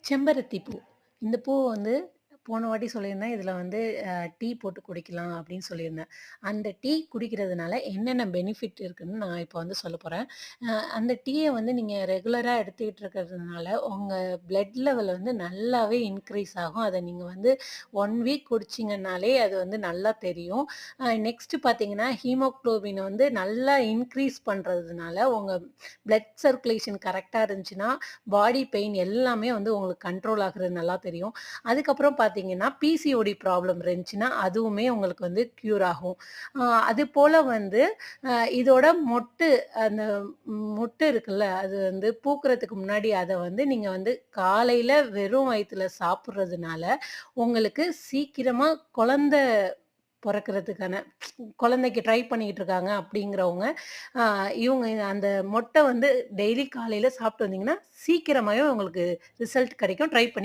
செம்பருத்தி பூ. இந்த பூ வந்து போன வாட்டி சொல்லியிருந்தேன். இதில வந்து டீ போட்டு குடிக்கலாம் அப்படின்னு சொல்லியிருந்தேன். அந்த டீ குடிக்கிறதுனால என்னென்ன பெனிஃபிட் இருக்குன்னு நான் இப்போ வந்து சொல்லப் போறேன். அந்த டீய வந்து நீங்க ரெகுலரா எடுத்துக்கிட்டு இருக்கிறதுனால, உங்க பிளட் லெவல் வந்து நல்லாவே இன்க்ரீஸ் ஆகும். அத நீங்க வந்து 1 வீக் குடிச்சீங்கன்னாலே அது வந்து நல்லா தெரியும். நெக்ஸ்ட் பார்த்தீங்கன்னா, ஹீமோகுளோபின் வந்து நல்லா இன்க்ரீஸ் பண்றதுனால, உங்க பிளட் சர்க்குலேஷன் கரெக்ட்டா இருந்துச்சுன்னா, பாடி பெயின் எல்லாமே வந்து உங்களுக்கு கண்ட்ரோல் ஆகுறது நல்லா தெரியும். அதுக்கப்புறம் பார்த்தீங்கன்னா, பிசிஓடி ப்ராப்ளம் இருந்துச்சுன்னா, அதுவுமே உங்களுக்கு வந்து க்யூர் ஆகும். அ அதுபோல வந்து இதோட மொட்டு அந்த மொட்டு இருக்குல்ல, அது வந்து பூக்குறதுக்கு முன்னாடி அத வந்து நீங்க வந்து காலையில வெறும் வயித்துல சாப்பிடுறதுனால, உங்களுக்கு சீக்கிரமா குழந்தை பொறக்கறதுக்கான குழந்தைக்கு ட்ரை பண்ணிக்கிட்டு இருக்காங்க அப்படிங்கிறவங்க, அ இவங்க அந்த மொட்ட வந்து டெய்லி காலையில சாப்பிட்டு வந்தீங்கன்னா, சீக்கிரமாவே உங்களுக்கு ரிசல்ட் கிடைக்கும். ட்ரை பண்ணி